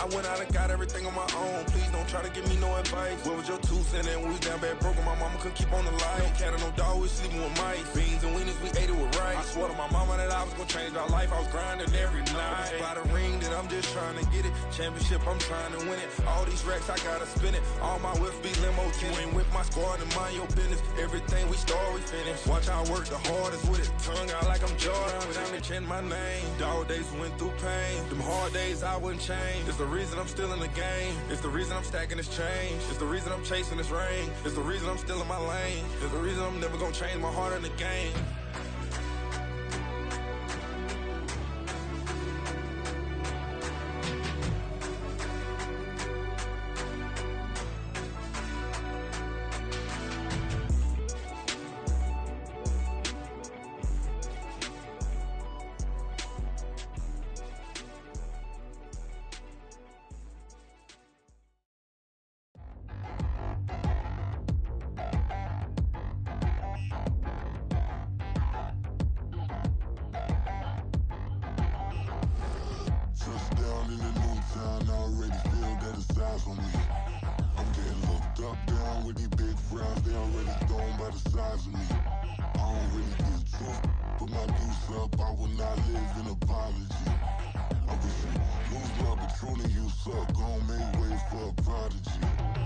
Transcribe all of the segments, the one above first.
I went out and got everything on my own. Please don't try to give me no advice. What was your 2 cents and we was down bad broke and my mama couldn't keep on the light. No cat or no dog, we sleeping with mice. Beans and wieners, we ate it with rice. I swore to my mama that I was gonna change our life. I was grinding every night. By the ring that I'm just trying to get it. Championship, I'm trying to win it. All these racks, I gotta spin it. All my whips be limo. You ain't with my squad and mind your business. Everything we start, we finish. Watch I work the hardest with it. Tongue out like I'm Jordan. Time to change my name. Dog days went through pain. Them hard days I wouldn't change. It's the reason I'm still in the game. It's the reason I'm stacking this change. It's the reason I'm chasing this ring. It's the reason I'm still in my lane. It's the reason I'm never gonna change my heart in the game.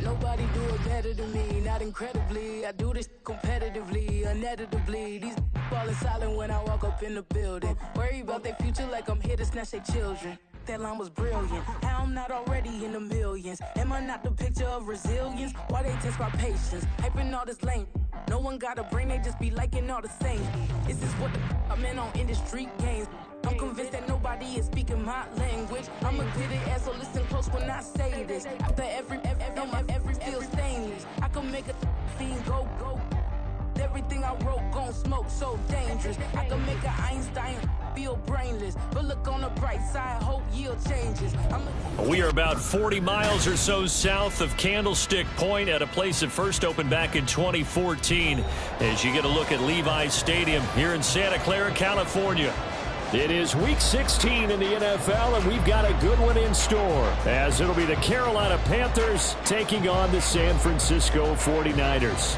Nobody do it better than me, not incredibly. I do this competitively, uneditably. These falling silent when I walk up in the building. Worry about their future like I'm here to snatch their children. That line was brilliant. How I'm not already in the millions? Am I not the picture of resilience? Why they test my patience? Hyping all this lame. No one got a brain, they just be liking all the same. This is what the I'm in on industry games. I'm convinced that nobody is speaking my language. I'm a good ass, so listen close when I say this. After every feel stainless. I can make a scene go. Everything I wrote gon' smoke, so dangerous. I can make an Einstein feel brainless. But look on the bright side, hope yield changes. We are about 40 miles or so south of Candlestick Point at a place that first opened back in 2014 as you get a look at Levi's Stadium here in Santa Clara, California. It is Week 16 in the NFL, and we've got a good one in store, as it'll be the Carolina Panthers taking on the San Francisco 49ers.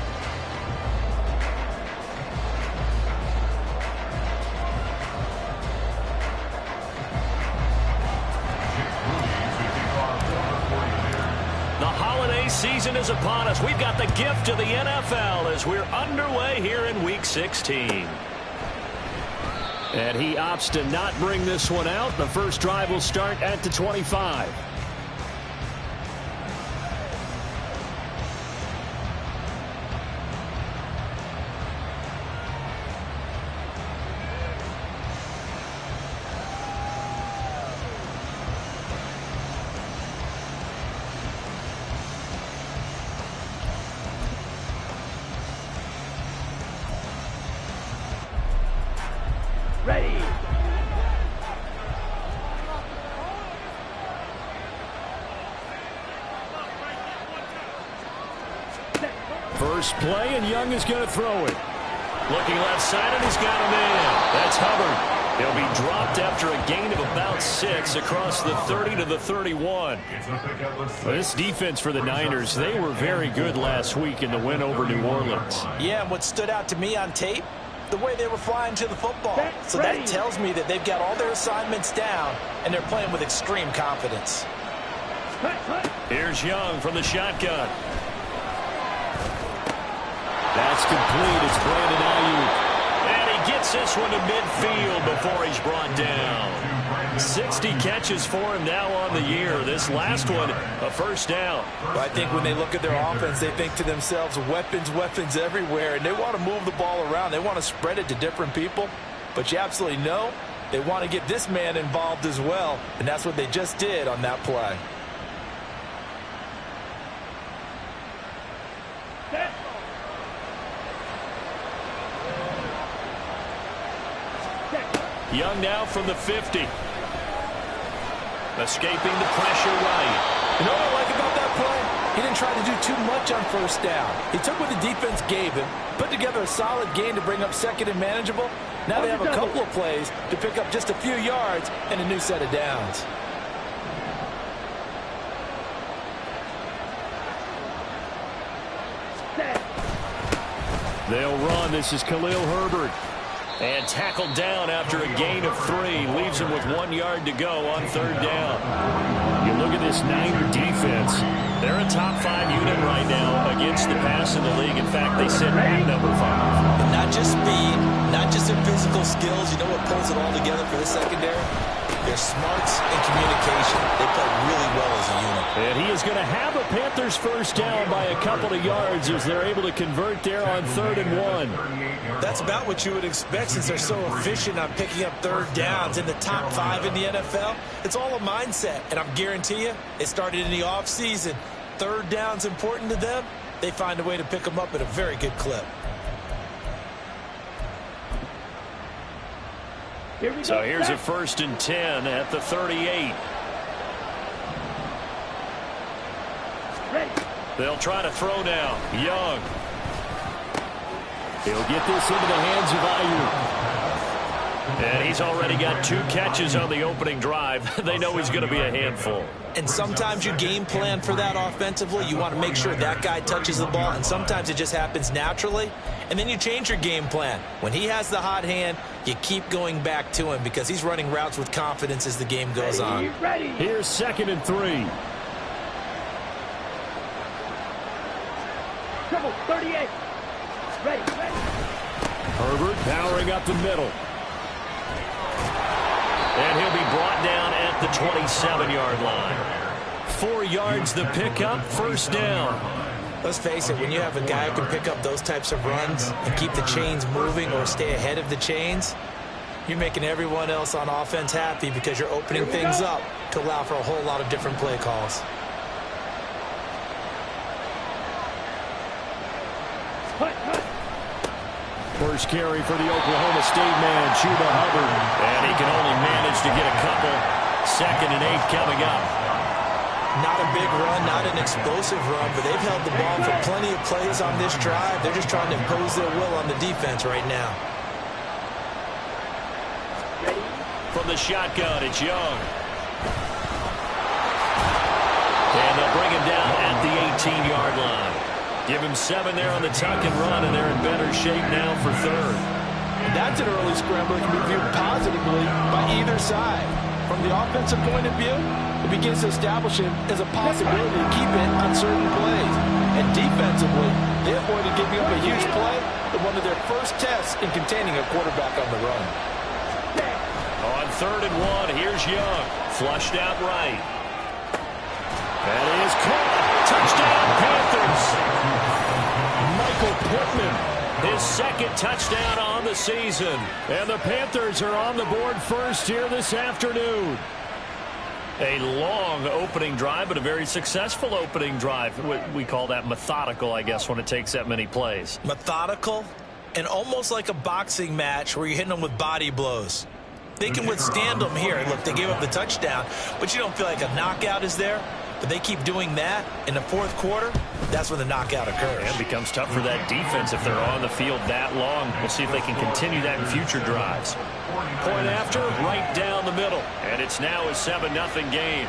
The holiday season is upon us. We've got the gift of the NFL as we're underway here in Week 16. And he opts to not bring this one out. The first drive will start at the 25. Ready. First play, and Young is going to throw it. Looking left side, and he's got him in. That's Hubbard. He'll be dropped after a gain of about 6 across the 30 to the 31. This defense for the Niners, they were very good last week in the win over New Orleans. Yeah, and what stood out to me on tape, the way they were flying to the football. So that tells me that they've got all their assignments down, and they're playing with extreme confidence. Here's Young from the shotgun. That's complete. It's Brandon Ayuk. And he gets this one to midfield before he's brought down. 60 catches for him now on the year. This last one, a first down. Well, I think when they look at their offense, they think to themselves, weapons everywhere, and they want to move the ball around. They want to spread it to different people. But you absolutely know they want to get this man involved as well, and that's what they just did on that play. Young now from the 50. Escaping the pressure right. You know what I like about that play? He didn't try to do too much on first down. He took what the defense gave him, put together a solid gain to bring up second and manageable. Now they have a couple of plays to pick up just a few yards and a new set of downs. They'll run. This is Khalil Herbert. And tackled down after a gain of 3. Leaves him with 1 yard to go on 3rd down. You look at this Niner defense. They're a top 5 unit right now against the pass in the league. In fact, they sit at number 5. Not just speed, not just their physical skills. You know what pulls it all together for the secondary? Their smarts and communication. They play really well as a unit. And he is going to have a Panthers first down by a couple of yards as they're able to convert there on 3rd and 1. That's about what you would expect since they're so efficient on picking up 3rd downs in the top 5 in the NFL. It's all a mindset, and I guarantee you, it started in the offseason. 3rd down's important to them. They find a way to pick them up at a very good clip. So here's a 1st and 10 at the 38. They'll try to throw now. Young. He'll get this into the hands of Ayuk. And he's already got 2 catches on the opening drive. They know he's going to be a handful. And sometimes you game plan for that offensively. You want to make sure that guy touches the ball, and sometimes it just happens naturally. And then you change your game plan. When he has the hot hand, you keep going back to him because he's running routes with confidence as the game goes on. Here's 2nd and 3. Triple 38. Ready. Herbert powering up the middle. And he'll be brought down at the 27-yard line. 4 yards the pickup, 1st down. Let's face it, when you have a guy who can pick up those types of runs and keep the chains moving or stay ahead of the chains, you're making everyone else on offense happy because you're opening things up to allow for a whole lot of different play calls. First carry for the Oklahoma State man, Chuba Hubbard. And he can only manage to get a couple. 2nd and 8 coming up. Not a big run, not an explosive run, but they've held the ball for plenty of plays on this drive. They're just trying to impose their will on the defense right now. From the shotgun, it's Young. And they'll bring him down at the 18-yard line. Give him 7 there on the tuck and run, and they're in better shape now for 3rd. And that's an early scramble that can be viewed positively by either side. From the offensive point of view, it begins to establish him as a possibility to keep it on certain plays. And defensively, they avoided giving up a huge play in one of their first tests in containing a quarterback on the run. On 3rd and 1, here's Young. Flushed out right. That is caught. Touchdown, Panthers. Michael Pittman, his 2nd touchdown on the season. And the Panthers are on the board first here this afternoon. A long opening drive, but a very successful opening drive. We call that methodical, I guess, when it takes that many plays. Methodical and almost like a boxing match where you're hitting them with body blows. They can withstand them here. Look, they gave up the touchdown, but you don't feel like a knockout is there. But they keep doing that in the 4th quarter. That's when the knockout occurs. And it becomes tough for that defense if they're on the field that long. We'll see if they can continue that in future drives. Point after, right down the middle. And it's now a 7-0 game.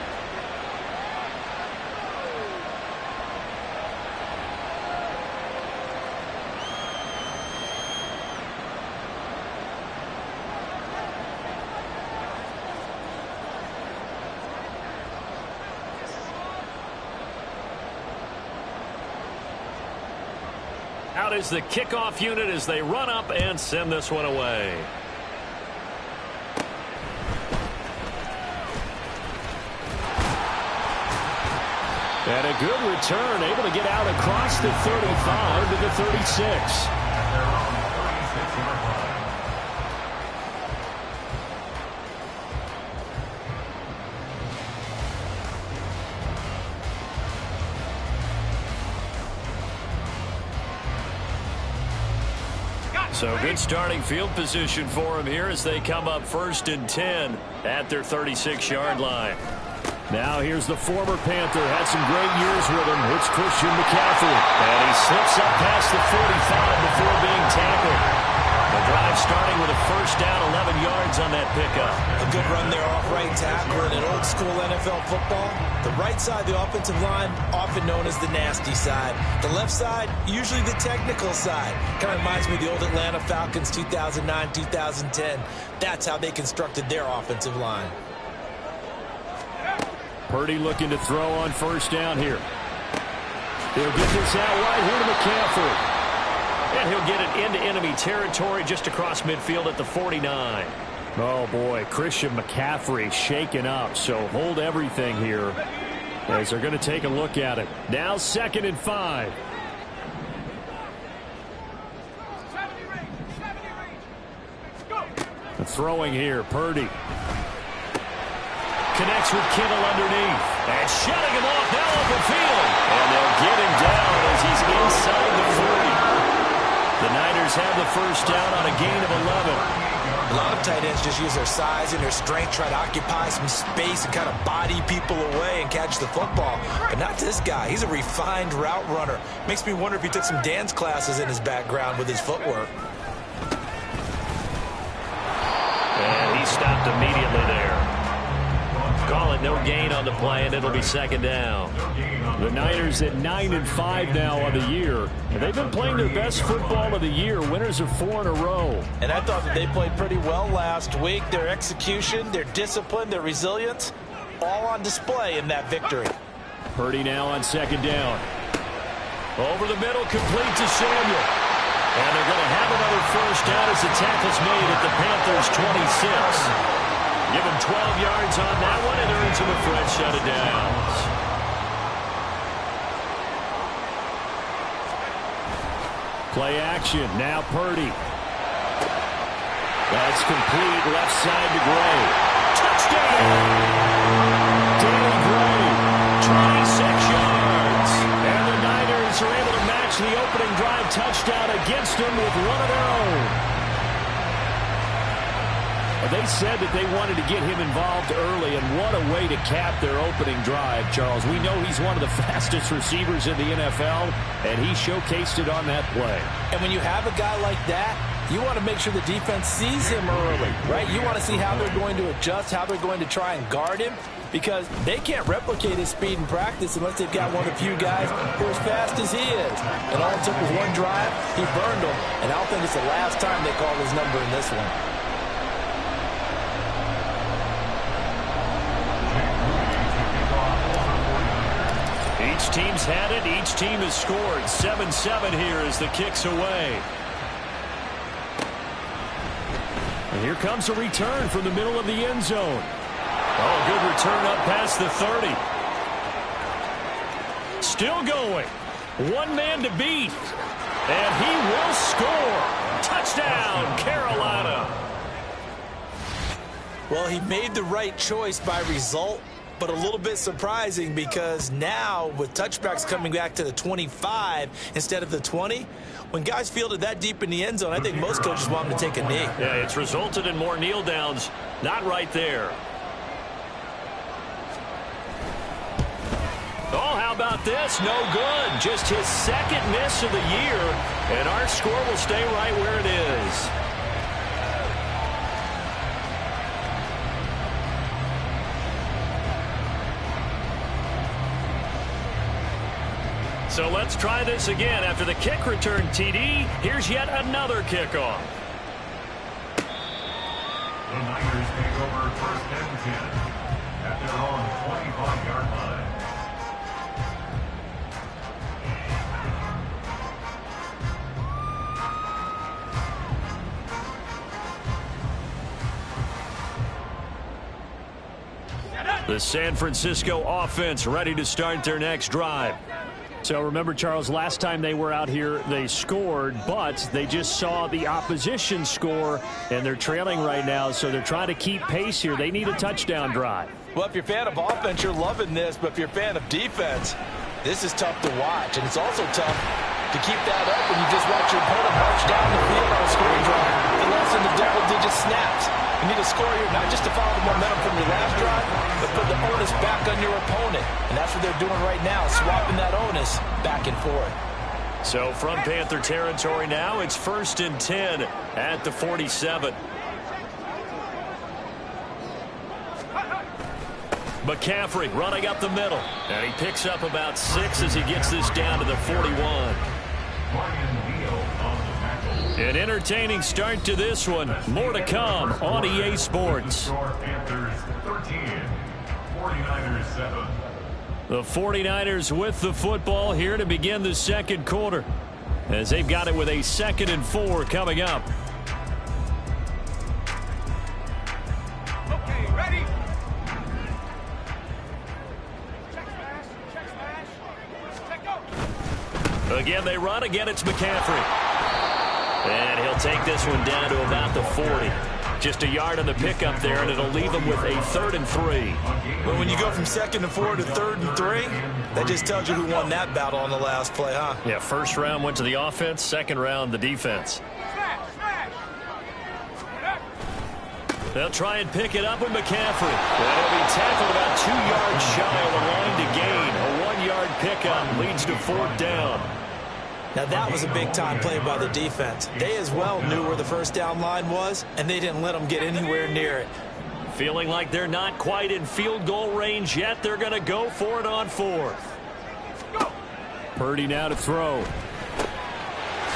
Out is the kickoff unit as they run up and send this one away. And a good return, able to get out across the 35 to the 36. So good starting field position for him here as they come up 1st and 10 at their 36-yard line. Now here's the former Panther. Had some great years with him. It's Christian McCaffrey. And he slips up past the 45 before being tackled. The drive starting with a first down, 11 yards on that pickup. A good run there off right tackle in an old-school NFL football. The right side, the offensive line, often known as the nasty side. The left side, usually the technical side. Kind of reminds me of the old Atlanta Falcons 2009-2010. That's how they constructed their offensive line. Purdy looking to throw on first down here. He'll get this out wide here to McCaffrey. And he'll get it into enemy territory just across midfield at the 49. Oh, boy, Christian McCaffrey shaken up, so hold everything here as they're going to take a look at it. Now 2nd and 5. The throwing here, Purdy. Connects with Kittle underneath. And shutting him off now open field. And they'll get him down as he's inside the 40. The Niners have the first down on a gain of 11. A lot of tight ends just use their size and their strength, try to occupy some space and kind of body people away and catch the football. But not this guy. He's a refined route runner. Makes me wonder if he took some dance classes in his background with his footwork. And he stopped immediately there. Call it no gain on the play, and it'll be 2nd down. The Niners at 9-5 now on the year. And they've been playing their best football of the year. Winners of 4 in a row. And I thought that they played pretty well last week. Their execution, their discipline, their resilience, all on display in that victory. Purdy now on 2nd down. Over the middle, complete to Samuel. And they're going to have another first down as the tackle's made at the Panthers' 26. Give him 12 yards on that one, and earns him a fresh set of downs. Play action. Now Purdy. That's complete. Left side to Gray. Touchdown! Danny Gray. 26 yards. And the Niners are able to match the opening drive touchdown against him with one of their own. They said that they wanted to get him involved early, and what a way to cap their opening drive, Charles. We know he's one of the fastest receivers in the NFL, and he showcased it on that play. And when you have a guy like that, you want to make sure the defense sees him early, right? You want to see how they're going to adjust, how they're going to try and guard him, because they can't replicate his speed in practice unless they've got one of the few guys who are as fast as he is. And all it took was one drive, he burned them, and I don't think it's the last time they call his number in this one. Each team's had it. Each team has scored. 7-7 here as the kick's away. And here comes a return from the middle of the end zone. Oh, good return up past the 30. Still going. One man to beat. And he will score. Touchdown, Carolina. Well, he made the right choice by result, but a little bit surprising because now with touchbacks coming back to the 25 instead of the 20, when guys fielded that deep in the end zone, I think most coaches want them to take a knee. Yeah, it's resulted in more kneel downs. Not right there. Oh, how about this? No good. Just his 2nd miss of the year, and our score will stay right where it is. So let's try this again. After the kick return TD, here's yet another kickoff. The Niners take over 1st and 10 at their own 25-yard line. The San Francisco offense ready to start their next drive. So remember, Charles, last time they were out here, they scored, but they just saw the opposition score, and they're trailing right now, so they're trying to keep pace here. They need a touchdown drive. Well, if you're a fan of offense, you're loving this, but if you're a fan of defense, this is tough to watch, and it's also tough to keep that up when you just watch your opponent march down the field on a scoring drive for less than the double-digit snaps. You need to score here, not just to follow the momentum from your last drive, but put the onus back on your opponent. And that's what they're doing right now, swapping that onus back and forth. So from Panther territory now, it's 1st and 10 at the 47. McCaffrey running up the middle. And he picks up about 6 as he gets this down to the 41. An entertaining start to this one. More to come on EA Sports. Panthers 13, 49ers 7. The 49ers with the football here to begin the second quarter, as they've got it with a 2nd and 4 coming up. Okay, ready? Check go. Again, they run. Again, it's McCaffrey. And he'll take this one down to about the 40. Just a yard on the pickup there, and it'll leave him with a 3rd and 3. Well, when you go from 2nd and 4 to 3rd and 3, that just tells you who won that battle on the last play, huh? Yeah, first round went to the offense, second round the defense. They'll try and pick it up with McCaffrey. That'll be tackled about 2 yards shy of the line to gain. A 1-yard pickup leads to 4th down. Now that was a big-time play by the defense. They as well knew where the first down line was, and they didn't let them get anywhere near it. Feeling like they're not quite in field goal range yet. They're going to go for it on 4th. Purdy now to throw.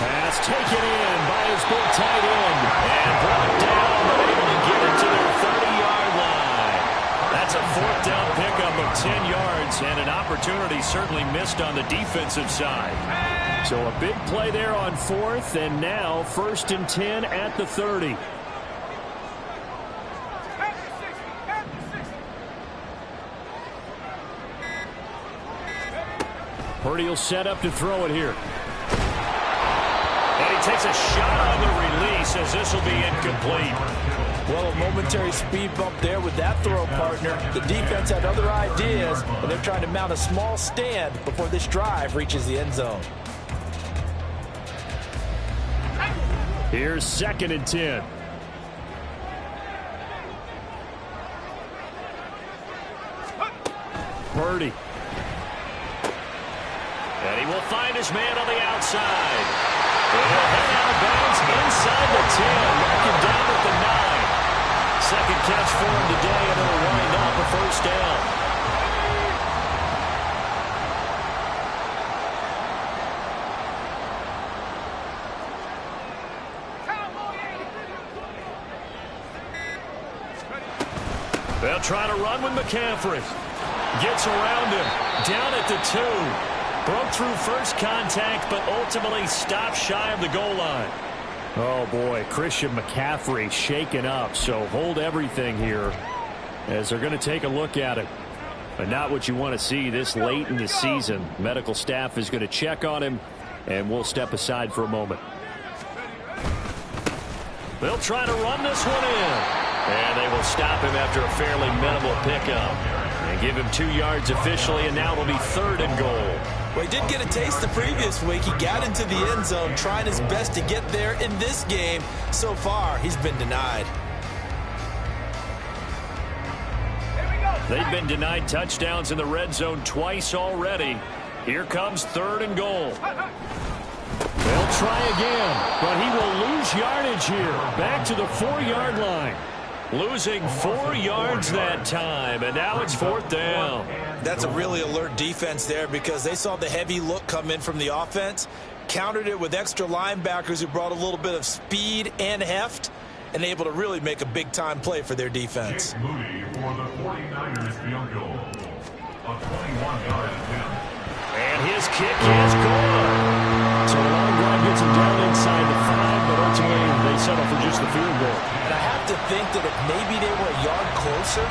Pass taken in by his big tight end. And brought down, but able to get it to their 30-yard line. That's a 4th down pickup of 10 yards, and an opportunity certainly missed on the defensive side. So a big play there on 4th, and now 1st and 10 at the 30. Purdy will set up to throw it here. And he takes a shot on the release as this will be incomplete. Well, a momentary speed bump there with that throw, partner. The defense had other ideas, and they're trying to mount a small stand before this drive reaches the end zone. Here's 2nd and 10. Purdy. And he will find his man on the outside. And he'll head out of bounds inside the 10. Marking down at the 9. Second catch for him today, and it'll wind up a 1st down. They'll try to run with McCaffrey. Gets around him. Down at the 2. Broke through first contact, but ultimately stopped shy of the goal line. Oh, boy. Christian McCaffrey shaken up. So hold everything here as they're going to take a look at it. But not what you want to see this late in the season. Medical staff is going to check on him, and we'll step aside for a moment. They'll try to run this one in. And they will stop him after a fairly minimal pickup. And give him 2 yards officially, and now it'll be 3rd and goal. Well, he did get a taste the previous week. He got into the end zone, trying his best to get there in this game. So far, he's been denied. They've been denied touchdowns in the red zone twice already. Here comes 3rd and goal. They'll try again, but he will lose yardage here. Back to the 4-yard line. Losing 4 yards that time, and now it's 4th down. That's a really alert defense there because they saw the heavy look come in from the offense, countered it with extra linebackers who brought a little bit of speed and heft, and able to really make a big-time play for their defense. Moody for the 49ers field goal. A 21-yard attempt. And his kick is good. So the long drive gets him down inside the 5, but ultimately they settle for just the field goal. And I have to think that if maybe they were a yard closer,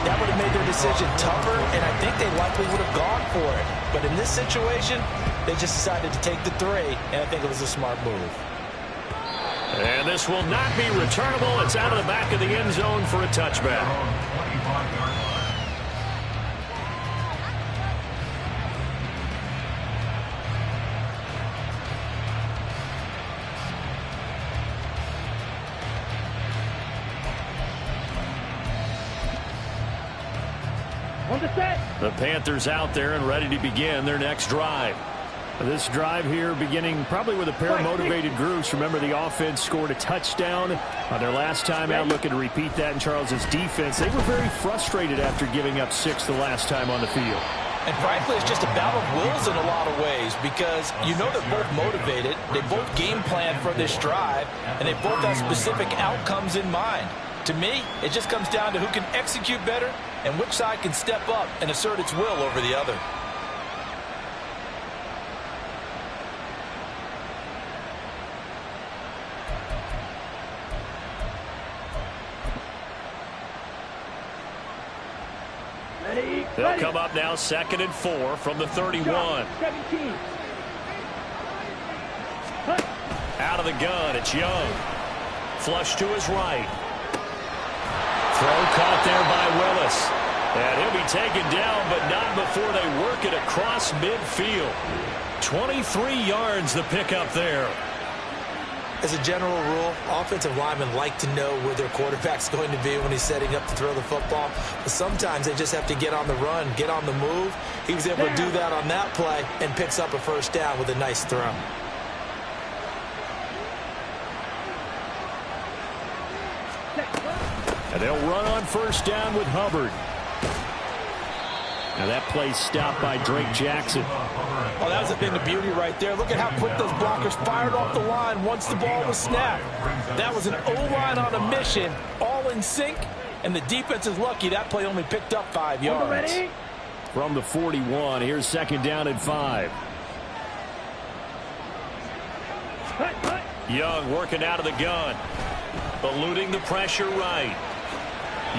that would have made their decision tougher, and I think they likely would have gone for it. But in this situation, they just decided to take the 3, and I think it was a smart move. And this will not be returnable. It's out of the back of the end zone for a touchback. On the set. The Panthers out there and ready to begin their next drive. This drive here beginning probably with a pair of motivated groups. Remember, the offense scored a touchdown on their last time out, looking to repeat that in Charles's defense. They were very frustrated after giving up 6 the last time on the field. And frankly, it's just a battle of wills in a lot of ways because you know they're both motivated. They both game plan for this drive, and they both have specific outcomes in mind. To me, it just comes down to who can execute better and which side can step up and assert its will over the other. They'll come up now 2nd and 4 from the 31. 17. Out of the gun, it's Young. Flush to his right. Throw caught there by Willis. And he'll be taken down, but not before they work it across midfield. 23 yards the pickup there. As a general rule, offensive linemen like to know where their quarterback's going to be when he's setting up to throw the football. But sometimes they just have to get on the run, get on the move. He was able to do that on that play and picks up a first down with a nice throw. And they'll run on first down with Hubbard. Now that play stopped by Drake Jackson. Oh, that was a thing of beauty right there. Look at how quick those blockers fired off the line once the ball was snapped. That was an O-line on a mission, all in sync, and the defense is lucky that play only picked up 5 yards. From the 41, here's 2nd down and 5. Young working out of the gun, eluding the pressure right.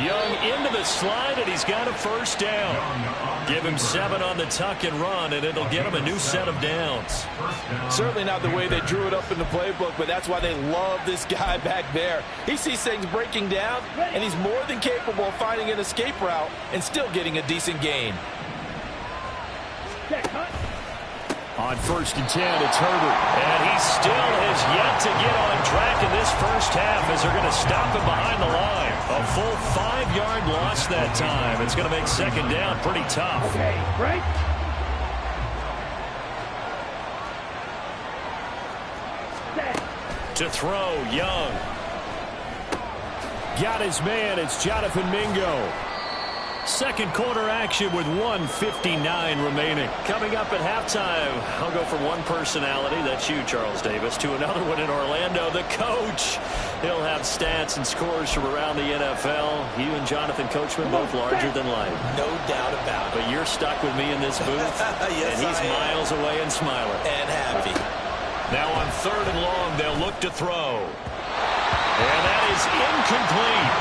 Young into the slide, and he's got a first down. Give him 7 on the tuck and run, and it'll get him a new set of downs. Certainly not the way they drew it up in the playbook, but that's why they love this guy back there. He sees things breaking down, and he's more than capable of finding an escape route and still getting a decent gain. On 1st and 10, it's Herbert. And he still has yet to get on track in this first half as they're going to stop him behind the line. A full 5-yard loss that time. It's going to make 2nd down pretty tough. Okay, right? To throw, Young. Got his man. It's Jonathan Mingo. Second quarter action with 1:59 remaining. Coming up at halftime, I'll go from one personality, that's you, Charles Davis, to another one in Orlando, the coach. He'll have stats and scores from around the NFL. You and Jonathan Coachman both larger than life. No doubt about it. But you're stuck with me in this booth, yes, and he's miles away and smiling. And happy. Now on 3rd and long, they'll look to throw. And that is incomplete.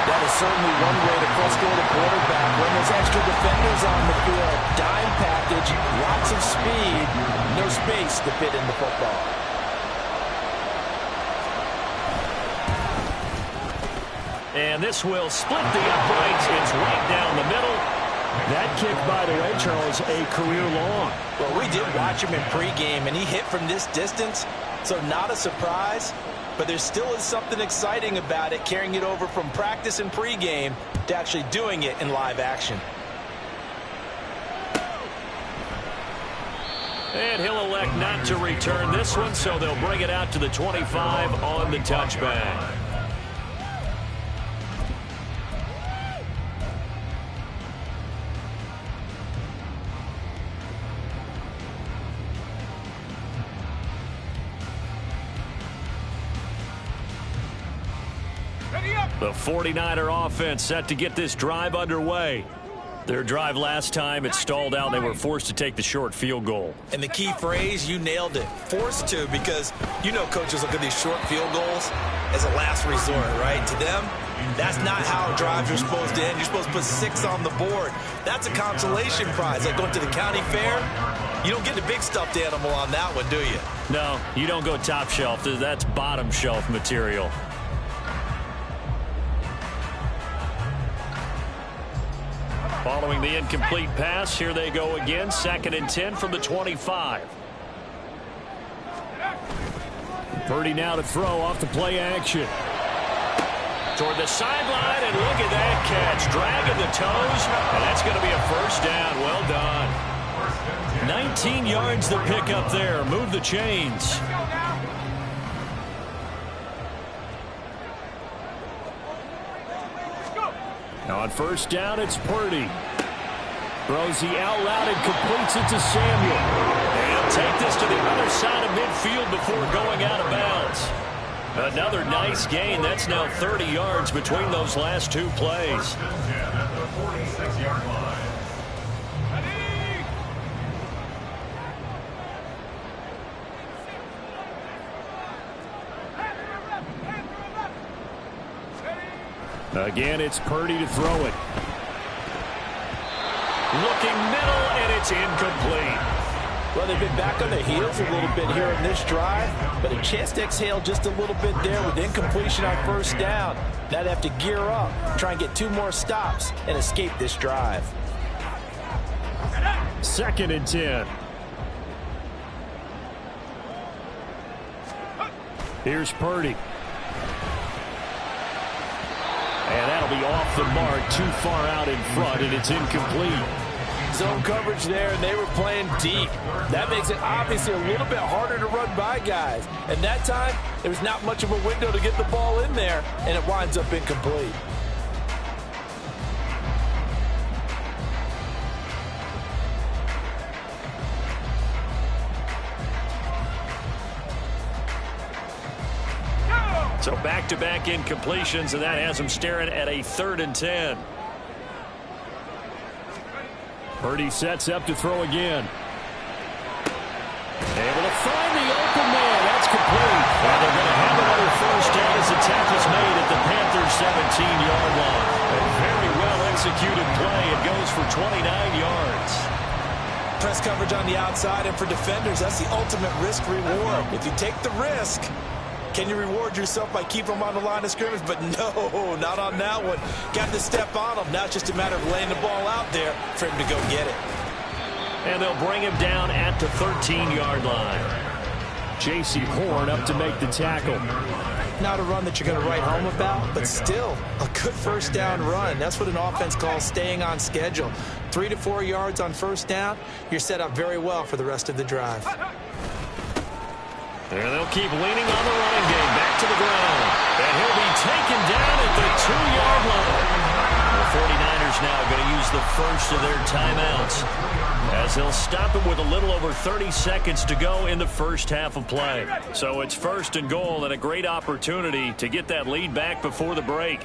That is certainly one way to frustrate a quarterback when there's extra defenders on the field. Dime package, lots of speed, no space to fit in the football. And this will split the uprights. It's right down the middle. That kick, by the way, Charles, a career long. Well, we did watch him in pregame, and he hit from this distance, so not a surprise. But there still is something exciting about it, carrying it over from practice and pregame to actually doing it in live action. And he'll elect not to return this one, so they'll bring it out to the 25 on the touchback. The 49er offense set to get this drive underway. Their drive last time, it stalled out. They were forced to take the short field goal. And the key phrase, you nailed it. Forced to, because you know coaches look at these short field goals as a last resort, right? To them, that's not how drives are supposed to end. You're supposed to put 6 on the board. That's a consolation prize. Like going to the county fair, you don't get the big stuffed animal on that one, do you? No, you don't go top shelf. That's bottom shelf material. Following the incomplete pass, here they go again. 2nd and 10 from the 25. Purdy now to throw off the play action. Toward the sideline, and look at that catch. Dragging the toes, and that's going to be a first down. Well done. 19 yards to pick up there. Move the chains. Now on first down, it's Purdy. Throws the out loud and completes it to Samuel. And take this to the other side of midfield before going out of bounds. Another nice gain. That's now 30 yards between those last two plays. At the 46-yard line. Again, it's Purdy to throw it. Looking middle, and it's incomplete. Well, they've been back on their heels a little bit here in this drive, but a chance to exhale just a little bit there with incompletion on first down. Now they have to gear up, try and get 2 more stops, and escape this drive. 2nd and 10. Here's Purdy. And that'll be off the mark, too far out in front, and it's incomplete. Zone coverage there, and they were playing deep. That makes it obviously a little bit harder to run by guys. And that time, there was not much of a window to get the ball in there, and it winds up incomplete. So back-to-back incompletions, and that has them staring at a 3rd and 10. Purdy sets up to throw again. Able to find the open man. That's complete. And they're going to have another first down as the tackle's made at the Panthers' 17-yard line. A very well-executed play. It goes for 29 yards. Press coverage on the outside, and for defenders, that's the ultimate risk-reward. If you take the risk, can you reward yourself by keeping them on the line of scrimmage? But no, not on that one. Got to step on them. Now it's just a matter of laying the ball out there for him to go get it. And they'll bring him down at the 13-yard line. J.C. Horn up to make the tackle. Not a run that you're going to write home about, but still a good first down run. That's what an offense calls staying on schedule. 3 to 4 yards on first down. You're set up very well for the rest of the drive. And they'll keep leaning on the running game. Back to the ground. And he'll be taken down at the 2-yard line. The 49ers now going to use the first of their timeouts, as they'll stop it with a little over 30 seconds to go in the first half of play. So it's 1st and goal, and a great opportunity to get that lead back before the break.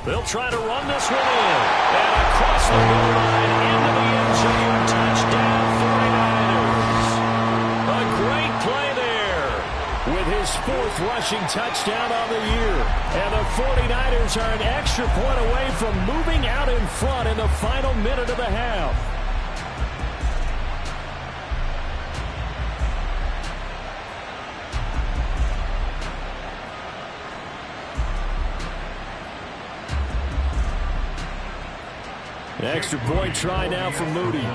They'll try to run this one in. And across the goal line into the end zone. Touchdown 49ers. A great play there with his 4th rushing touchdown on the year. And the 49ers are an extra point away from moving out in front in the final minute of the half. An extra point try now for Moody.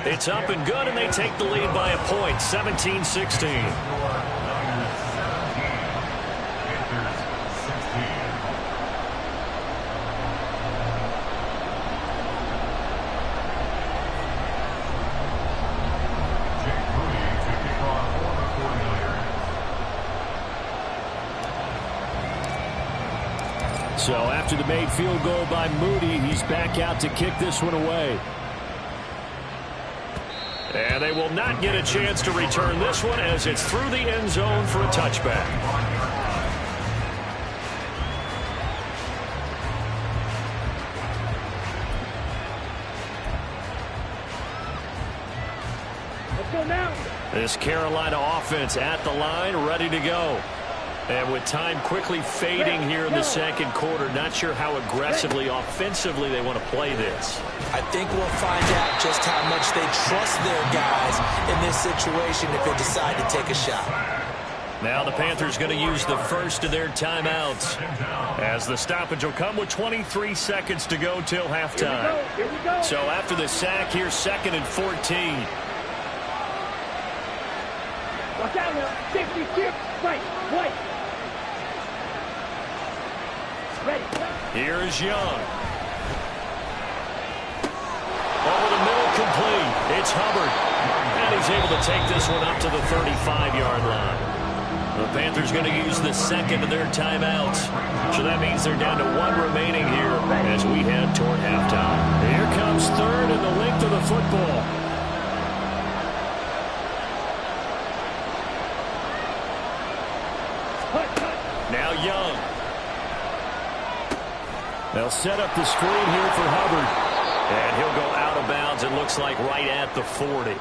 It's up and good, and they take the lead by a point, 17-16. So after the made field goal by Moody, he's back out to kick this one away. And they will not get a chance to return this one as it's through the end zone for a touchback. Let's go now. This Carolina offense at the line, ready to go. And with time quickly fading here in the second quarter, not sure how aggressively, offensively they want to play this. I think we'll find out just how much they trust their guys in this situation if they decide to take a shot. Now the Panthers going to use the first of their timeouts, as the stoppage will come with 23 seconds to go till halftime. Here we go. So after the sack, here's 2nd and 14. Watch out now. 60, chip, right, white. Here's Young. Over the middle, complete. It's Hubbard. And he's able to take this one up to the 35-yard line. The Panthers going to use the second of their timeouts. So that means they're down to one remaining here as we head toward halftime. Here comes third and the length of the football. Now Young. They'll set up the screen here for Hubbard. And he'll go out of bounds, it looks like, right at the 40.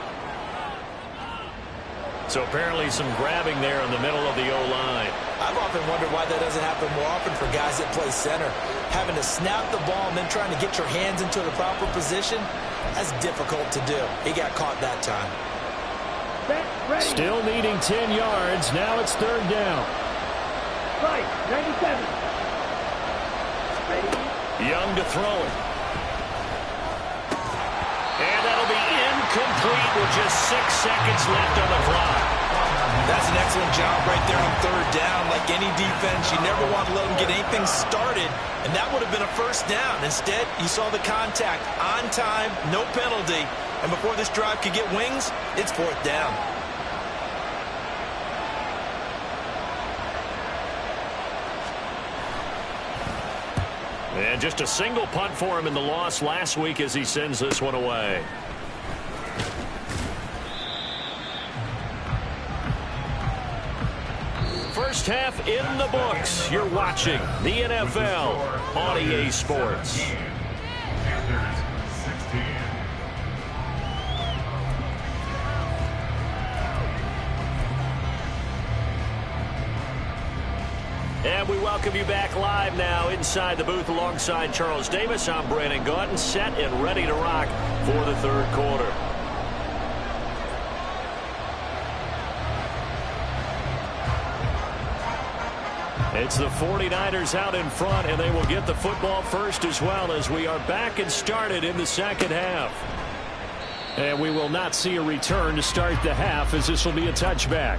So apparently some grabbing there in the middle of the O-line. I've often wondered why that doesn't happen more often for guys that play center. Having to snap the ball and then trying to get your hands into the proper position, that's difficult to do. He got caught that time. Still needing 10 yards. Now it's third down. Right, 97. Ready? Young to throw it. And that'll be incomplete with just 6 seconds left on the clock. That's an excellent job right there on third down. Like any defense, you never want to let them get anything started, and that would have been a first down. Instead, you saw the contact on time, no penalty, and before this drive could get wings, it's fourth down. And just a single punt for him in the loss last week as he sends this one away. First half in the books. You're watching the NFL on EA Sports. Panthers 16. And we welcome you back live now inside the booth alongside Charles Davis. I'm Brandon Gaudin, set and ready to rock for the third quarter. It's the 49ers out in front, and they will get the football first as well as we are back and started in the second half. And we will not see a return to start the half as this will be a touchback.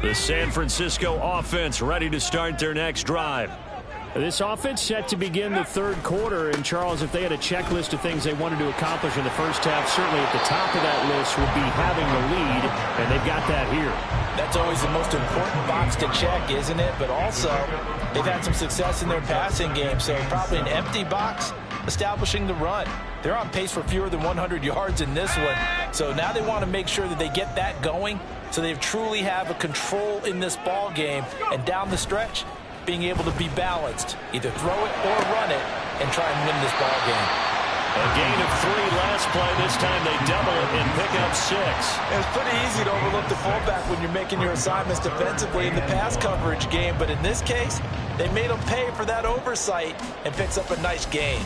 The San Francisco offense ready to start their next drive. This offense set to begin the third quarter. And, Charles, if they had a checklist of things they wanted to accomplish in the first half, certainly at the top of that list would be having the lead, and they've got that here. That's always the most important box to check, isn't it? But also, they've had some success in their passing game, so probably an empty box establishing the run. They're on pace for fewer than 100 yards in this one, so now they want to make sure that they get that going so they truly have a control in this ball game, and down the stretch, being able to be balanced, either throw it or run it, and try and win this ball game. A gain of 3 last play. This time they double it and pick up 6. It's pretty easy to overlook the fullback when you're making your assignments defensively in the pass coverage game, but in this case, they made them pay for that oversight and picks up a nice gain.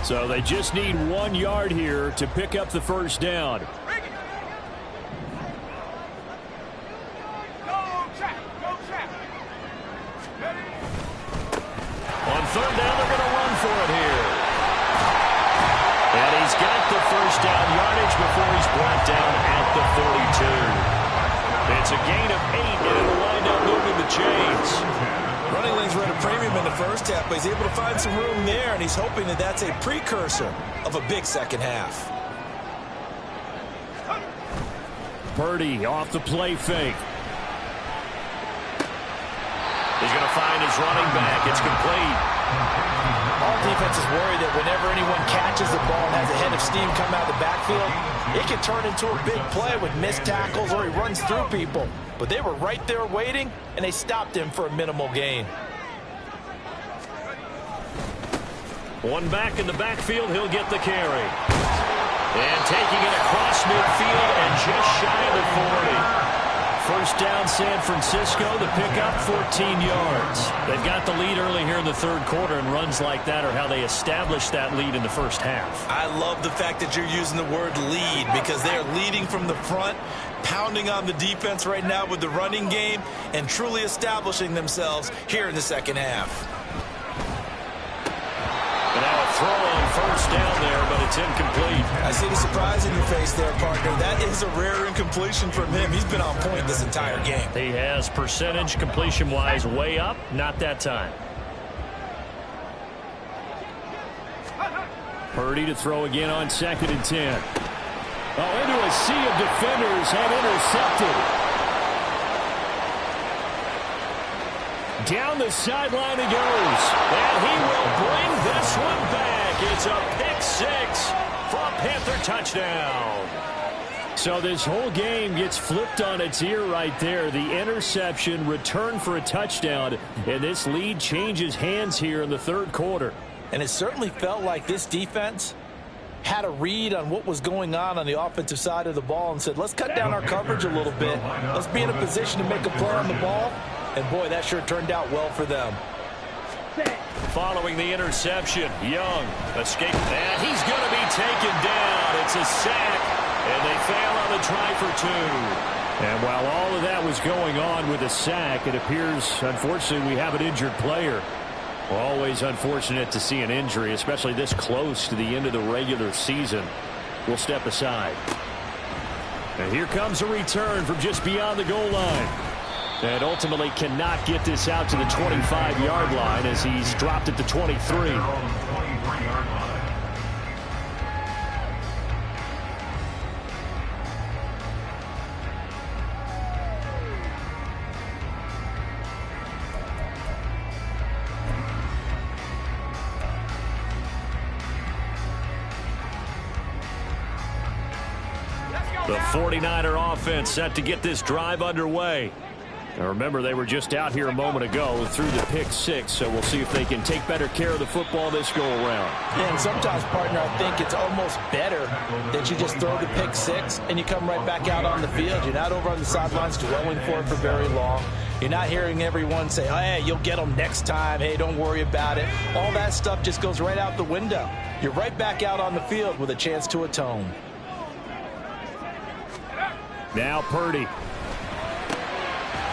So they just need 1 yard here to pick up the first down. On third down, they're going to run for it here. And he's got the first down yardage before he's brought down at the 42. It's a gain of 8, and it'll wind up moving the chains. Running lanes were at a premium in the first half, but he's able to find some room there, and he's hoping that that's a precursor of a big second half. Purdy off the play fake. He's going to find his running back. It's complete. All defenses worry that whenever anyone catches the ball and has a head of steam come out of the backfield, it can turn into a big play with missed tackles or he runs through people. But they were right there waiting, and they stopped him for a minimal gain. One back in the backfield, he'll get the carry. And taking it across midfield and just shy of the 40. First down, San Francisco. The pickup, 14 yards. They've got the lead early here in the third quarter, and runs like that are how they established that lead in the first half. I love the fact that you're using the word lead because they are leading from the front, pounding on the defense right now with the running game, and truly establishing themselves here in the second half. And now a throw on first down there, but it's incomplete. I see the surprise in your face there, partner. That is a rare incompletion from him. He's been on point this entire game. He has percentage completion-wise way up. Not that time. Purdy to throw again on 2nd and 10. Oh, into a sea of defenders and intercepted. Down the sideline he goes. And he will bring this one back. It's a pick 6 for a Panther touchdown. So this whole game gets flipped on its ear right there. The interception, return for a touchdown, and this lead changes hands here in the third quarter. And it certainly felt like this defense had a read on what was going on the offensive side of the ball and said, let's cut down our coverage a little bit. Let's be in a position to make a play on the ball. And, boy, that sure turned out well for them. Following the interception, Young escaped, and he's going to be taken down. It's a sack, and they fail on the try for 2. And while all of that was going on with a sack, it appears, unfortunately, we have an injured player. Always unfortunate to see an injury, especially this close to the end of the regular season. We'll step aside. And here comes a return from just beyond the goal line. And ultimately cannot get this out to the 25-yard line as he's dropped at the 23. The 49er offense set to get this drive underway. Now remember, they were just out here a moment ago through the pick 6, so we'll see if they can take better care of the football this go-around. Yeah, and sometimes, partner, I think it's almost better that you just throw the pick 6 and you come right back out on the field. You're not over on the sidelines dwelling for it for very long. You're not hearing everyone say, oh, hey, you'll get them next time. Hey, don't worry about it. All that stuff just goes right out the window. You're right back out on the field with a chance to atone. Now Purdy.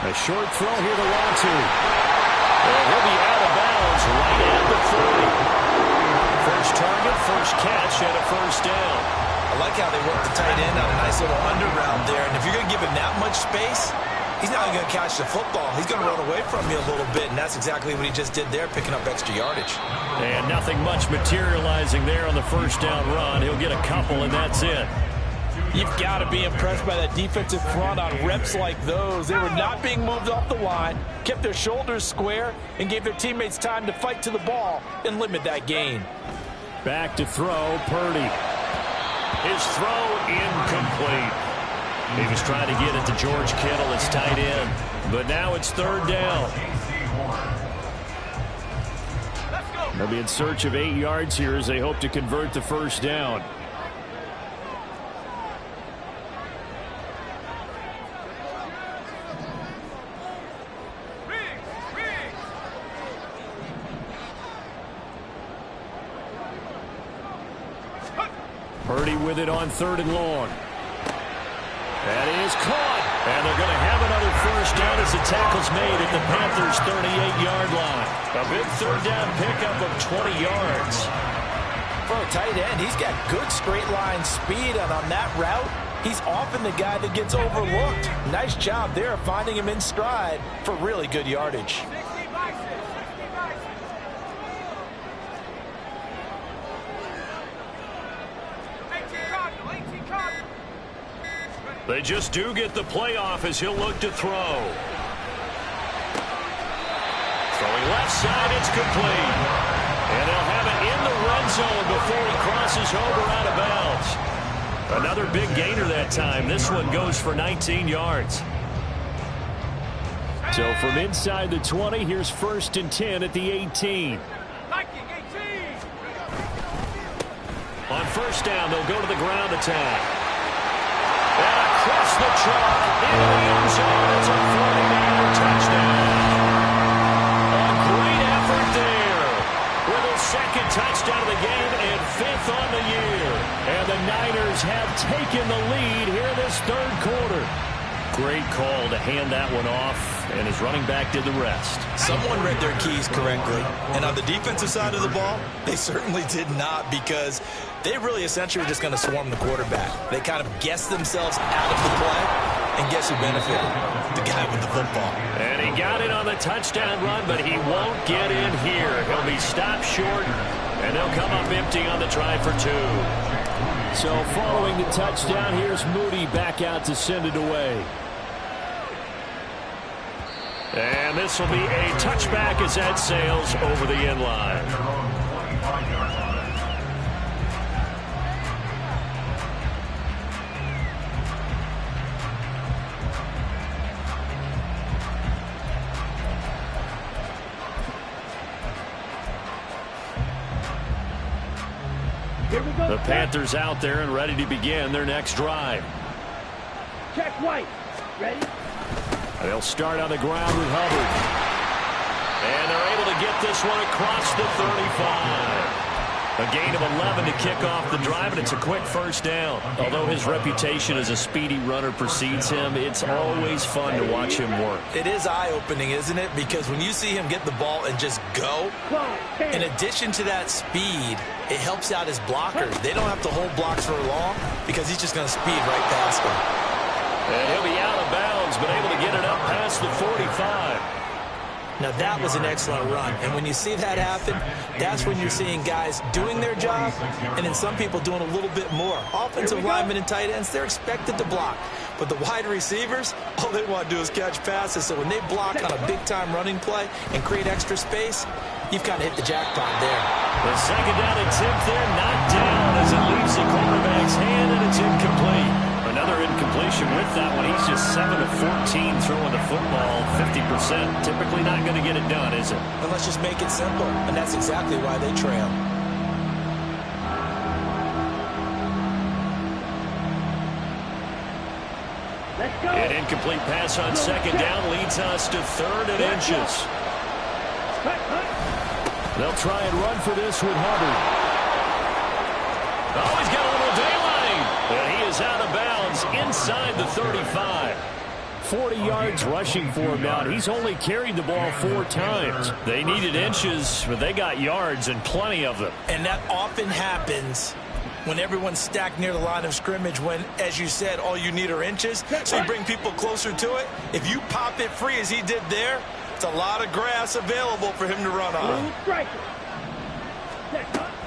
A short throw here to Latu. And he'll be out of bounds right at the 40. First target, first catch, and a first down. I like how they work the tight end on a nice little under route there. And if you're going to give him that much space, he's not going to catch the football. He's going to run away from you a little bit, and that's exactly what he just did there, picking up extra yardage. And nothing much materializing there on the first down run. He'll get a couple, and that's it. You've got to be impressed by that defensive front on reps like those. They were not being moved off the line, kept their shoulders square, and gave their teammates time to fight to the ball and limit that gain. Back to throw, Purdy. His throw incomplete. He was trying to get it to George Kittle, his tight end. But now it's third down. They'll be in search of 8 yards here as they hope to convert the first down. Purdy with it on 3rd and long. That is caught. And they're going to have another first down as the tackle's made at the Panthers' 38-yard line. A big third down pickup of 20 yards. For a tight end, he's got good straight line speed, and on that route, he's often the guy that gets overlooked. Nice job there finding him in stride for really good yardage. They just do get the playoff as he'll look to throw. Throwing left side, it's complete. And they'll have it in the red zone before he crosses over out of bounds. Another big gainer that time. This one goes for 19 yards. So from inside the 20, here's 1st and 10 at the 18. On first down, they'll go to the ground attack. And across the chalk, into the end zone, it's a 49er touchdown. A great effort there with his 2nd touchdown of the game and 5th on the year. And the Niners have taken the lead here in this 3rd quarter. Great call to hand that one off. and his running back did the rest. Someone read their keys correctly. And on the defensive side of the ball, they certainly did not, because they really essentially were just going to swarm the quarterback. They kind of guessed themselves out of the play, and guess who benefited? The guy with the football. And he got it on the touchdown run, but he won't get in here. He'll be stopped short, and they'll come up empty on the try for 2. So following the touchdown, here's Moody back out to send it away. And this will be a touchback as that sails over the end line. The Panthers out there and ready to begin their next drive. Check White. Ready? They'll start on the ground with Hubbard. And they're able to get this one across the 35. A gain of 11 to kick off the drive, and it's a quick first down. Although his reputation as a speedy runner precedes him, it's always fun to watch him work. It is eye-opening, isn't it? Because when you see him get the ball and just go, in addition to that speed, it helps out his blockers. They don't have to hold blocks for long because he's just going to speed right past them. And he'll be out of bounds, but able to get it up past the 45. Now, that was an excellent run. And when you see that happen, that's when you're seeing guys doing their job and then some people doing a little bit more. Offensive linemen and tight ends, they're expected to block. But the wide receivers, all they want to do is catch passes. So when they block on a big-time running play and create extra space, you've kind of hit the jackpot there. The second down attempt there, knocked down as it leaves the quarterback's hand, and it's incomplete. Another incompletion with that one. He's just 7 of 14 throwing the football, 50%. Typically not going to get it done, is it? And let's just make it simple, and that's exactly why they trail. Let's go. An incomplete pass on second down leads us to 3rd and inches. They'll try and run for this with Hubbard. Oh, he's got a little daylight. And he is out of bounds inside the 35. 40 yards rushing for him now. He's only carried the ball 4 times. They needed inches, but they got yards and plenty of them. And that often happens when everyone's stacked near the line of scrimmage when, as you said, all you need are inches. So you bring people closer to it. If you pop it free as he did there, it's a lot of grass available for him to run on.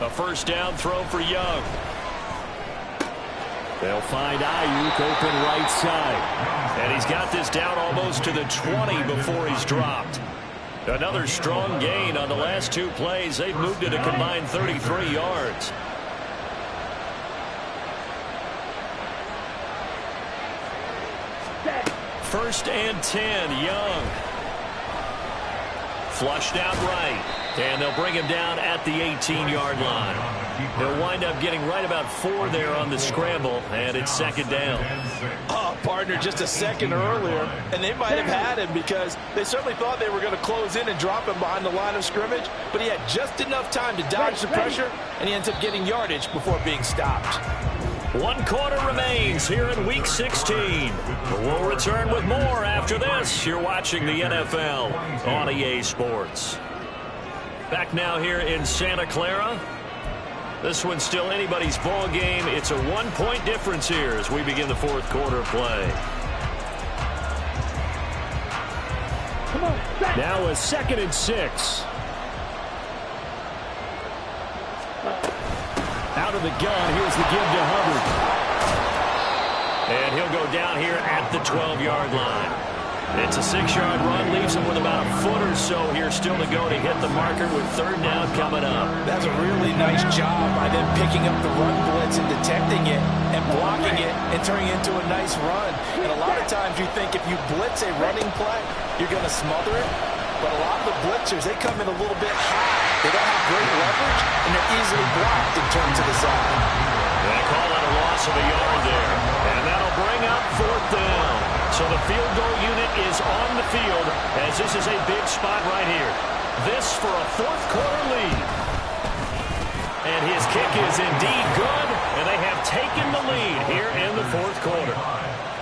A first down throw for Young. They'll find Ayuk open right side. And he's got this down almost to the 20 before he's dropped. Another strong gain on the last 2 plays. They've moved it a combined 33 yards. First and 10, Young. Flushed out right. And they'll bring him down at the 18-yard line. They'll wind up getting right about 4 there on the scramble, and it's second down. Partner, just a second earlier, and they might have had him because they certainly thought they were going to close in and drop him behind the line of scrimmage, but he had just enough time to dodge the pressure, and he ends up getting yardage before being stopped. 1 quarter remains here in Week 16. We'll return with more after this. You're watching the NFL on EA Sports. Back now here in Santa Clara. This one's still anybody's ball game. It's a 1-point difference here as we begin the 4th quarter play. Now a 2nd and 6. Out of the gun, here's the give to Hubbard. And he'll go down here at the 12-yard line. It's a 6-yard run, leaves him with about a foot or so here still to go to hit the marker with 3rd down coming up. That's a really nice job by them picking up the run blitz and detecting it and blocking it and turning it into a nice run. And a lot of times you think if you blitz a running play, you're going to smother it. But a lot of the blitzers, they come in a little bit high. They don't have great leverage, and they're easily blocked and turned to the side. They call it a loss of a yard there. And that'll bring up 4th down. So the field goal unit is on the field as this is a big spot right here. This for a 4th quarter lead. And his kick is indeed good, and they have taken the lead here in the 4th quarter.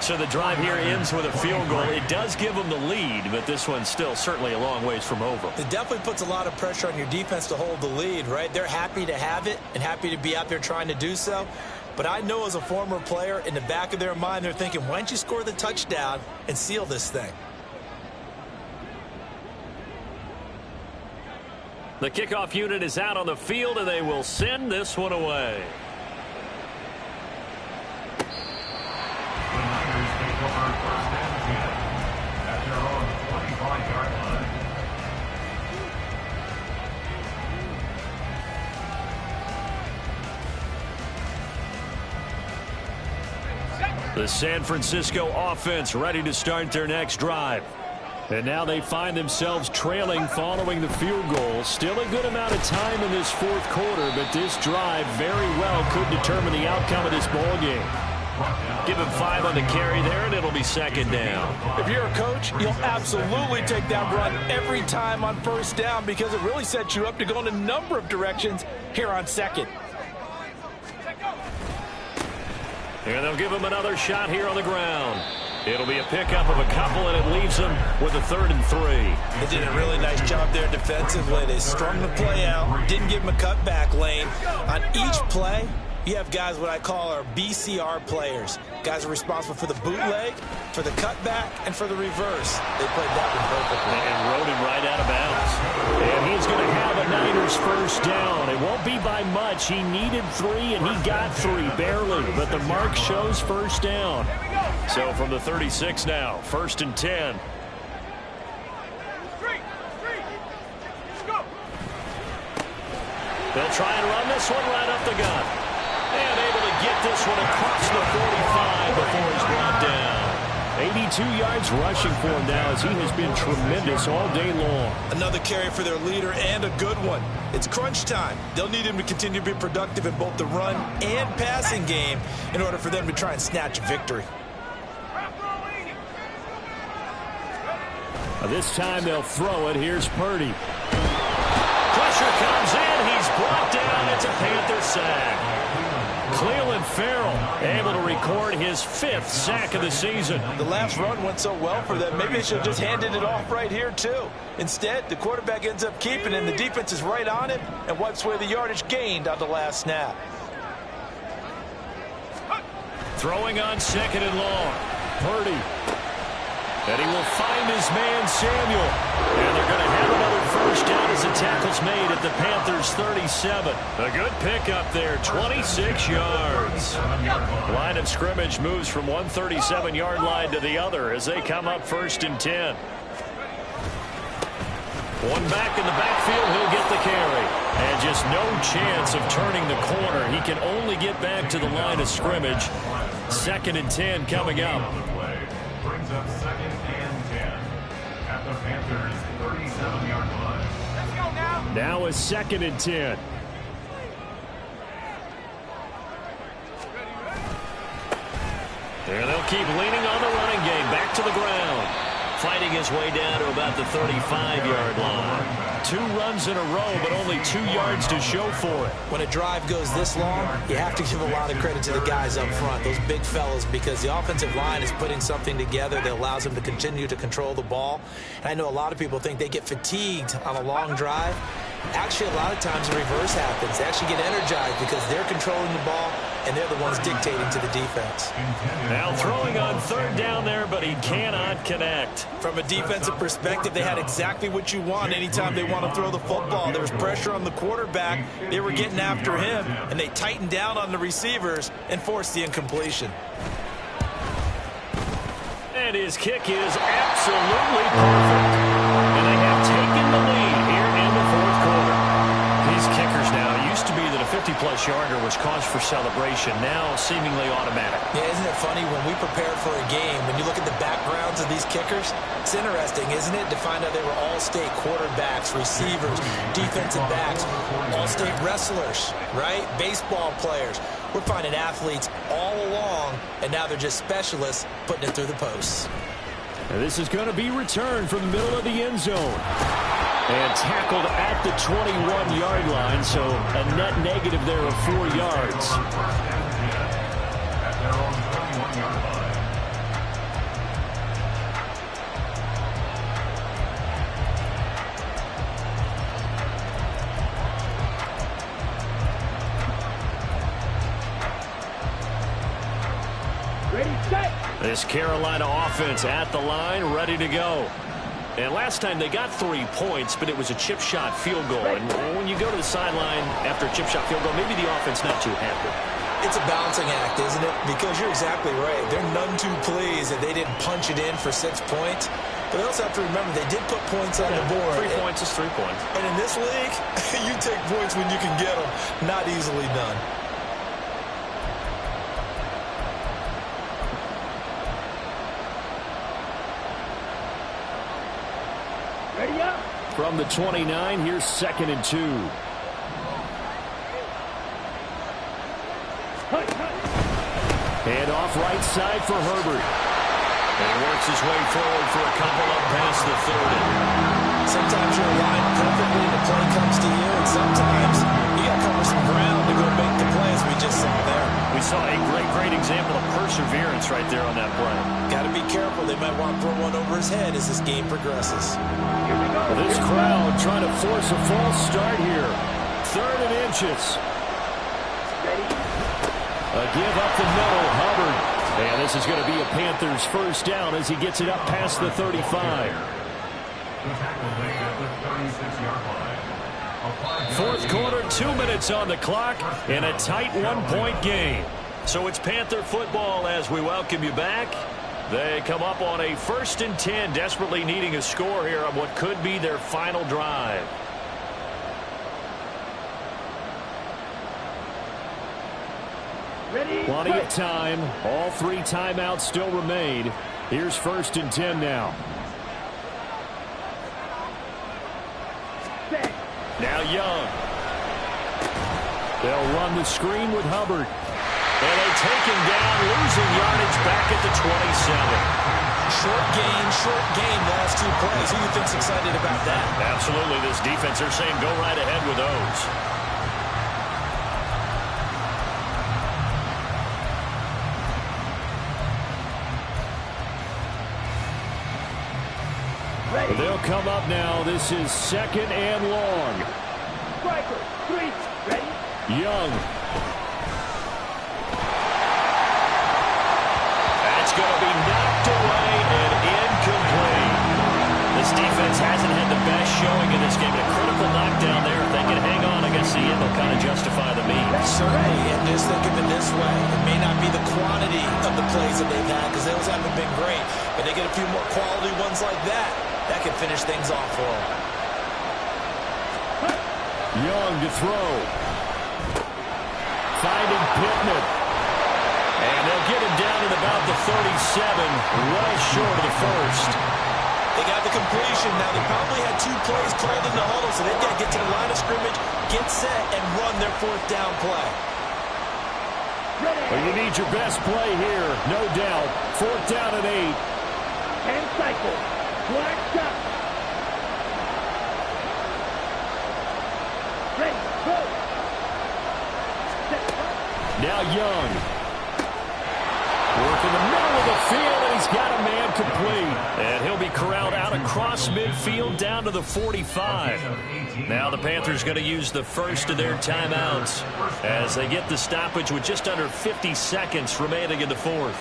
So the drive here ends with a field goal. It does give them the lead, but this one's still certainly a long ways from over. It definitely puts a lot of pressure on your defense to hold the lead, right? They're happy to have it and happy to be out there trying to do so. But I know as a former player, in the back of their mind, they're thinking, why don't you score the touchdown and seal this thing? The kickoff unit is out on the field, and they will send this one away. The Niners take over first and 10 at their own 25-yard line. The San Francisco offense ready to start their next drive. And now they find themselves trailing following the field goal. Still a good amount of time in this fourth quarter, but this drive very well could determine the outcome of this ball game. Give him 5 on the carry there, and it'll be second down. If you're a coach, you'll absolutely take that run every time on first down because it really sets you up to go in a number of directions here on second. And they'll give him another shot here on the ground. It'll be a pickup of a couple, and it leaves them with a 3rd and 3. They did a really nice job there defensively. They strung the play out, didn't give him a cutback lane. On each play, you have guys what I call our BCR players. Guys are responsible for the bootleg, for the cutback, and for the reverse. They played that one perfectly. And rode him right out of bounds. And he's going to have a Niners first down. It won't be by much. He needed 3, and he got 3, barely. But the mark shows first down. So from the 36 now, 1st and 10. They'll try and run this one right up the gut. And able to get this one across the 45 before he's brought down. 82 yards rushing for him now as he has been tremendous all day long. Another carry for their leader and a good one. It's crunch time. They'll need him to continue to be productive in both the run and passing game in order for them to try and snatch a victory. This time they'll throw it. Here's Purdy. Pressure comes in. He's brought down. It's a Panther sack. Cleveland Farrell able to record his 5th sack of the season. The last run went so well for them. Maybe they should have just handed it off right here, too. Instead, the quarterback ends up keeping it, and the defense is right on it and wipes away the yardage gained on the last snap. Throwing on 2nd and long. Purdy. And he will find his man, Samuel. And they're going to have another first down as the tackle's made at the Panthers' 37. A good pickup there, 26 yards. Line of scrimmage moves from one 37-yard line to the other as they come up 1st and 10. One back in the backfield, he'll get the carry. And just no chance of turning the corner. He can only get back to the line of scrimmage. 2nd and 10 coming up. Brings up 2nd and 10 at the Panthers' 37-yard line. Let's go now. Now is 2nd and 10. And they'll keep leaning on the running game. Back to the ground. Fighting his way down to about the 35-yard line. 2 runs in a row, but only 2 yards to show for it. When a drive goes this long, you have to give a lot of credit to the guys up front, those big fellas, because the offensive line is putting something together that allows them to continue to control the ball. And I know a lot of people think they get fatigued on a long drive. Actually, a lot of times the reverse happens. They actually get energized because they're controlling the ball, and they're the ones dictating to the defense. Now throwing on 3rd down there, but he cannot connect. From a defensive perspective, they had exactly what you want anytime they want to throw the football. There was pressure on the quarterback. They were getting after him, and they tightened down on the receivers and forced the incompletion. And his kick is absolutely perfect. And they have taken the lead here in the 4th quarter. These kickers now, it used to be that a 50-plus yarder was cause for celebration. Now seemingly automatic. Yeah, isn't it funny when we prepare for a game, when you look at the backgrounds of these kickers, it's interesting, isn't it, to find out they were all-state quarterbacks, receivers, defensive backs, all-state wrestlers, right? Baseball players. We're finding athletes all along, and now they're just specialists putting it through the posts. And this is going to be returned from the middle of the end zone. And tackled at the 21-yard line, so a net negative there of 4 yards. At their own 21-yard line. This Carolina offense at the line, ready to go. And last time they got 3 points, but it was a chip shot field goal. And when you go to the sideline after a chip shot field goal, maybe the offense not too happy. It's a balancing act, isn't it? Because you're exactly right. They're none too pleased that they didn't punch it in for 6 points. But they also have to remember they did put points on the board. 3 points is 3 points. And in this league, you take points when you can get them. Not easily done. Ready up. From the 29, here's 2nd and 2. And off right side for Herbert. And he works his way forward for a couple up past the 30. Sometimes you're aligned perfectly and the play comes to you, and sometimes you got to cover some ground to go make the plays we just saw there. We saw a great example of perseverance right there on that play. Got to be careful. They might want to throw one over his head as this game progresses. Well, this crowd trying to force a false start here. 3rd and inches. A give up the middle, Hubbard. And this is going to be a Panthers first down as he gets it up past the 35. Fourth quarter, 2 minutes on the clock, in a tight 1-point game. So it's Panther football as we welcome you back. They come up on a 1st and 10, desperately needing a score here on what could be their final drive. Plenty of time. All 3 timeouts still remain. Here's 1st and 10 now. Now Young. They'll run the screen with Hubbard. And they take him down, losing yardage back at the 27. Short game, last 2 plays. Who do you think's excited about that? Absolutely. This defense, they're saying go right ahead with those. They'll come up now. This is 2nd and long. Striker, 3, ready? Young. That's going to be knocked away and incomplete. This defense hasn't had the best showing in this game. A critical knockdown there. If they can hang on against the end, they'll kind of justify the means. Certainly, and just think of it this way. It may not be the quantity of the plays that they've had because those haven't been great, but they get a few more quality ones like that. That can finish things off for them. Young to throw. Finding Pittman. And they'll get him down at about the 37, well short of the first. They got the completion. Now, they probably had 2 plays called in the huddle, so they've got to get to the line of scrimmage, get set, and run their 4th down play. Well, you need your best play here, no doubt. 4th down and 8. 10 cycles. Black shot. Ready, go. Now Young. Work in the middle of the field, and he's got a man complete. And he'll be corralled out across midfield down to the 45. Now the Panthers going to use the first of their timeouts as they get the stoppage with just under 50 seconds remaining in the 4th.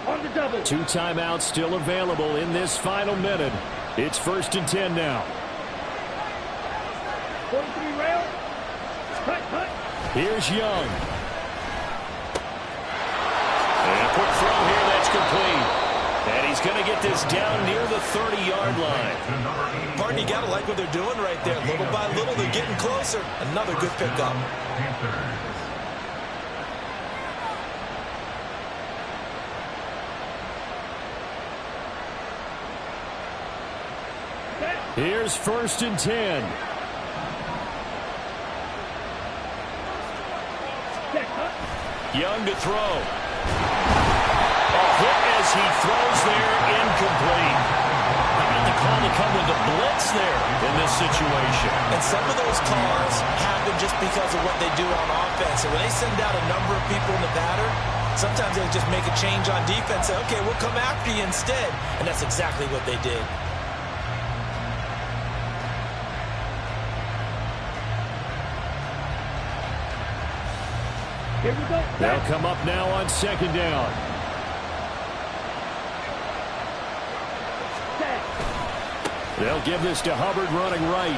On the double. 2 timeouts still available in this final minute. It's 1st and 10 now. 43 rail. Cut. Here's Young. And a quick throw here that's complete. And he's going to get this down near the 30-yard line. Pardon, you got to like what they're doing right there. Little by little, they're getting closer. Another good pickup. Here's 1st and 10. Young to throw. A hit as he throws there, incomplete. How about the call to come with the blitz there in this situation. And some of those calls happen just because of what they do on offense. And when they send out a number of people in the pattern, sometimes they just make a change on defense. Say, okay, we'll come after you instead. And that's exactly what they did. Here we go. They'll come up now on second down. They'll give this to Hubbard running right.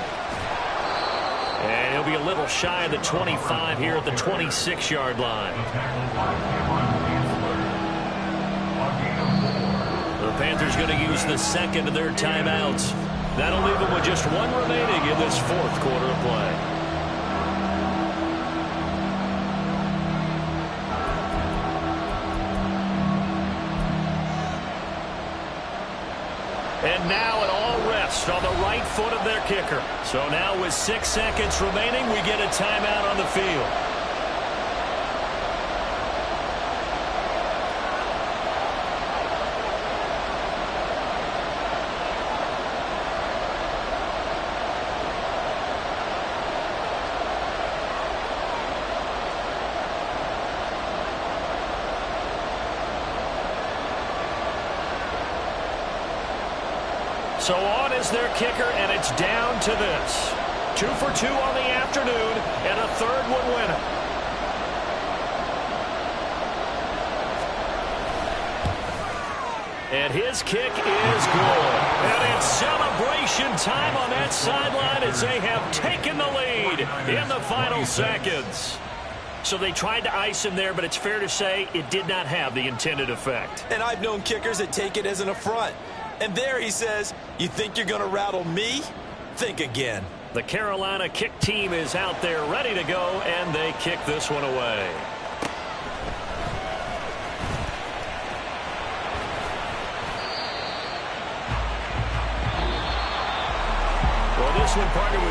And he'll be a little shy of the 25 here at the 26-yard line. The Panthers going to use the second of their timeouts. That'll leave them with just one remaining in this fourth quarter of play. And now it all rests on the right foot of their kicker. So now with 6 seconds remaining, we get a timeout on the field. So on is their kicker, and it's down to this. 2 for 2 on the afternoon, and a third would win it. And his kick is good. And it's celebration time on that sideline as they have taken the lead in the final seconds. So they tried to ice him there, but it's fair to say it did not have the intended effect. And I've known kickers that take it as an affront. And there he says, you think you're going to rattle me? Think again. The Carolina kick team is out there ready to go, and they kick this one away. Well, this one, partner, was